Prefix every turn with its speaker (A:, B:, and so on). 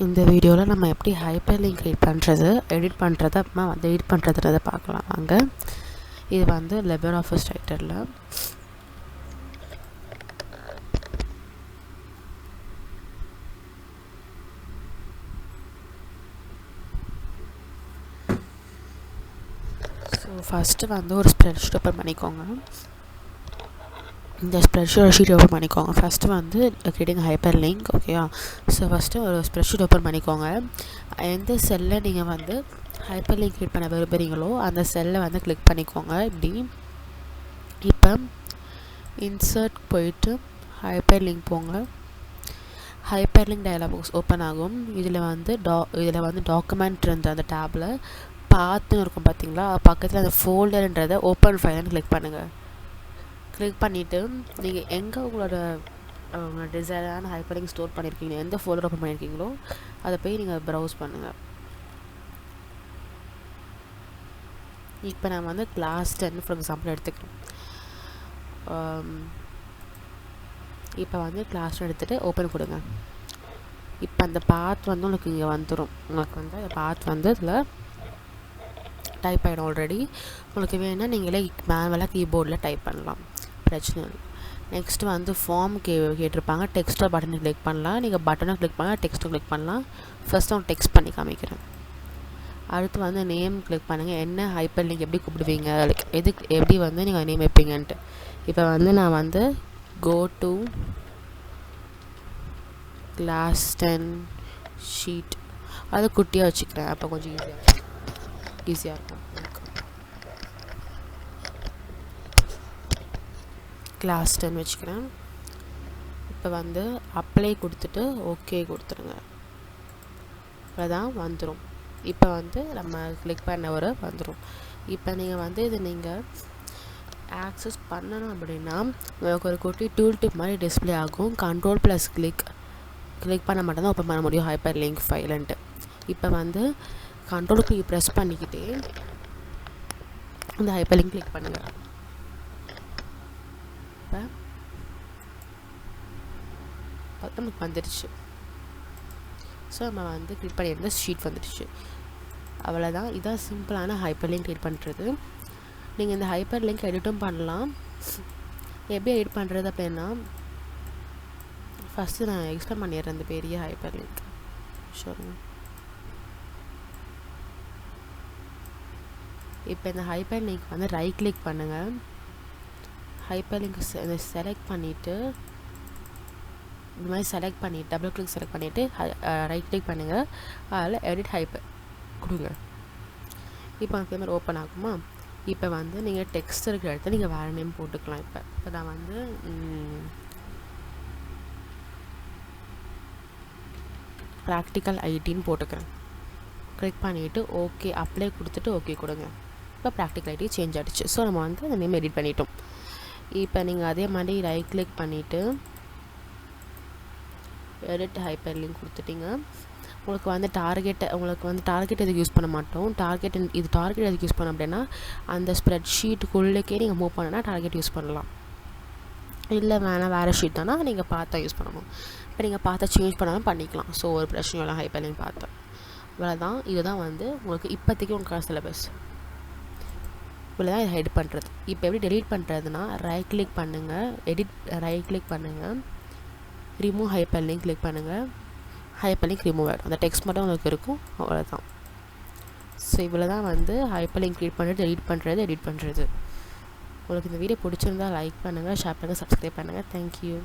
A: இந்த வீடியோவில் நம்ம எப்படி ஹைப்பர் லிங்க் கிரியேட் பண்ணுறது, எடிட் பண்ணுறது, அப்புறமா வந்து எடிட் பண்ணுறதுன்றதை பார்க்கலாம் வாங்க. இது வந்து LibreOffice ரைட்டரில் ஸோ ஃபஸ்ட்டு வந்து ஒரு ஸ்ப்ரெட்ஷீட் ஓப்பன் பண்ணிக்கோங்க. இந்த ஸ்ப்ரெட்ஷீட் ஓப்பன் பண்ணிக்கோங்க. ஃபஸ்ட்டு வந்து கிரியேட்டிங் ஹைப்பர் லிங்க், ஓகேயா? ஸோ ஃபஸ்ட்டு ஒரு ஸ்ப்ரெட்ஷீட் ஓப்பன் பண்ணிக்கோங்க. எந்த செல்லில் நீங்கள் வந்து ஹைப்பர் லிங்க் கிரியேட் பண்ண விரும்புகிறீங்களோ அந்த செல்லை வந்து கிளிக் பண்ணிக்கோங்க. இப்படி இப்போ இன்சர்ட் போயிட்டு ஹைப்பர் லிங்க் போங்க. Hyper link dialog box open ஆகும். இதில் வந்து டாக்குமெண்ட் இருந்த அந்த டேப்பில் பார்த்துன்னு இருக்கும் பார்த்தீங்களா, பக்கத்தில் அந்த ஃபோல்டர்ன்றதை ஓப்பன் ஃபைல்னு கிளிக் பண்ணுங்கள். கிளிக் பண்ணிவிட்டு நீங்கள் எங்கே உங்களோட டிசைரான ஹைப்பர் லிங்க் ஸ்டோர் பண்ணியிருக்கீங்க, எந்த ஃபோல்டர் ஓப்பன் பண்ணியிருக்கீங்களோ அதை போய் நீங்கள் ப்ரௌஸ் பண்ணுங்கள். இப்போ நான் வந்து கிளாஸ் 10 ஃபார் எக்ஸாம்பிள் எடுத்துக்கிறேன். இப்போ வந்து கிளாஸ் எடுத்துகிட்டு ஓப்பன் கொடுங்க. இப்போ அந்த பாத் வந்து உங்களுக்கு இங்கே வந்துடும். உங்களுக்கு வந்து அந்த பாத் வந்து இதில் டைப் ஆகிடும். ஆல்ரெடி உங்களுக்கு வேணும்னா நீங்களே மேனுவலாக கீபோர்டில் டைப் பண்ணலாம், பிரச்சனை இல்லை. நெக்ஸ்ட்டு வந்து ஃபார்ம் கேட்டிருப்பாங்க. டெக்ஸ்ட்டை பட்டனை கிளிக் பண்ணலாம். நீங்கள் பட்டனை கிளிக் பண்ணலாம், டெக்ஸ்ட்டை கிளிக் பண்ணலாம். ஃபஸ்ட்டு அவங்க டெக்ஸ்ட் பண்ணி காமிக்கிறேன். அடுத்து வந்து நேம் கிளிக் பண்ணுங்கள். என்ன ஹைப்பர் லிங்க் எப்படி கூப்பிடுவீங்க, எப்படி வந்து நீங்கள் நேம் வைப்பீங்கன்ட்டு. இப்போ வந்து நான் வந்து கோ டு கிளாஸ் 10 ஷீட் அது குட்டியாக வச்சுக்கிறேன். அப்போ கொஞ்சம் ஈஸியாக இருக்கும். கிளாஸ் 10 வச்சுக்கிறேன். இப்போ வந்து அப்ளை கொடுத்துட்டு ஓகே கொடுத்துருங்க. அதான் வந்துடும். இப்போ வந்து நம்ம கிளிக் பண்ண ஒரு வந்துடும். இப்போ நீங்கள் வந்து இது நீங்கள் ஆக்சஸ் பண்ணணும் அப்படின்னா உங்களுக்கு ஒரு குட்டி டூல் டிப் மாதிரி டிஸ்பிளே ஆகும். Ctrl+click கிளிக் பண்ண மட்டும்தான் ஓப்பன் பண்ண முடியும் ஹைப்பர் லிங்க் ஃபைலுன்ட்டு. இப்போ வந்து Ctrl ப்ரெஸ் பண்ணிக்கிட்டே இந்த ஹைப்பர் லிங்க் கிளிக் பண்ணுங்கள். இப்போ பார்த்தா நமக்கு வந்துடுச்சு. ஸோ நம்ம வந்து கிளிக் பண்ணியிருந்த ஷீட் வந்துடுச்சு. அவ்வளோதான். இதான் சிம்பிளான ஹைப்பர் லிங்க் கிரியேட் பண்ணுறது. நீங்கள் இந்த ஹைப்பர் லிங்க் எடிட்டும் பண்ணலாம். எப்படி எடிட் பண்ணுறது அப்படின்னா ஃபஸ்ட்டு நான் எக்ஸ்பிளைன் பண்ணிடுறேன் இந்த பெரிய ஹைப்பர் லிங்க். சொல்லுங்க. இப்போ இந்த ஹைப்பர் லிங்க் வந்து ரைட் கிளிக் பண்ணுங்கள். ஹைப்பர் லிங்க் செலக்ட் பண்ணிவிட்டு இந்த மாதிரி செலக்ட் பண்ணிவிட்டு டபுள் கிளிக் செலக்ட் பண்ணிவிட்டு ரைட் கிளிக் பண்ணுங்கள். அதில் எடிட் ஹைப்பர் கொடுங்க. இப்போ அந்த மாதிரி ஓப்பன் ஆகுமா? இப்போ வந்து நீங்கள் டெக்ஸ்ட் இருக்கிற இடத்துல நீங்கள் வேறு நேம் போட்டுக்கலாம். இப்போ நான் வந்து ப்ராக்டிக்கல் ஐடின்னு போட்டுக்கிறேன். கிளிக் பண்ணிவிட்டு ஓகே அப்ளை கொடுத்துட்டு ஓகே கொடுங்க. இப்போ ப்ராக்டிக்கல் ஐடி சேஞ்ச் ஆகிடுச்சு. ஸோ நம்ம வந்து அந்த நேம் எடிட் பண்ணிட்டோம். இப்போ நீங்கள் அதே மாதிரி ரைட் கிளிக் பண்ணிவிட்டு எடிட் ஹைப்பர் லிங்க் கொடுத்துட்டிங்க. உங்களுக்கு வந்து டார்கெட் எதுக்கு யூஸ் பண்ண மாட்டோம். டார்கெட் எதுக்கு யூஸ் பண்ணோம் அப்படின்னா அந்த ஸ்ப்ரெட் ஷீட்டுக்குள்ளேக்கே நீங்கள் மூவ் பண்ணனா டார்கெட் யூஸ் பண்ணலாம். இல்லை வேறு ஷீட் தானா நீங்கள் பார்த்தா யூஸ் பண்ணணும். இப்போ நீங்கள் பார்த்தா சேஞ்ச் பண்ணாலும் பண்ணிக்கலாம். ஸோ ஒரு பிரச்சனையும் இல்லை ஹைப்பர் லிங்க் பார்த்தா. இவ்வளோதான். இதுதான் வந்து உங்களுக்கு இப்போதைக்கு உங்களுக்கு சிலபஸ். இவ்வளோ தான் இதை எடிட் பண்ணுறது. இப்போ எப்படி டெலீட் பண்ணுறதுனா ரைட் கிளிக் பண்ணுங்கள், ரைட் கிளிக் பண்ணுங்கள், ரிமூவ் ஹைப்பர் லிங்க் கிளிக் பண்ணுங்கள். ஹைப்பர் லிங்க் ரிமூவ் ஆகிடும். அந்த டெக்ஸ்ட் மட்டும் உங்களுக்கு இருக்கும். அவ்வளோதான். ஸோ இவ்வளோ தான் வந்து ஹைப்பர் லிங்க் கிரியேட் பண்ணுறது, எடிட் பண்ணுறது. உங்களுக்கு இந்த வீடியோ பிடிச்சிருந்தால் லைக் பண்ணுங்கள், ஷேர் பண்ணுங்கள், சப்ஸ்கிரைப் பண்ணுங்கள். தேங்க்யூ.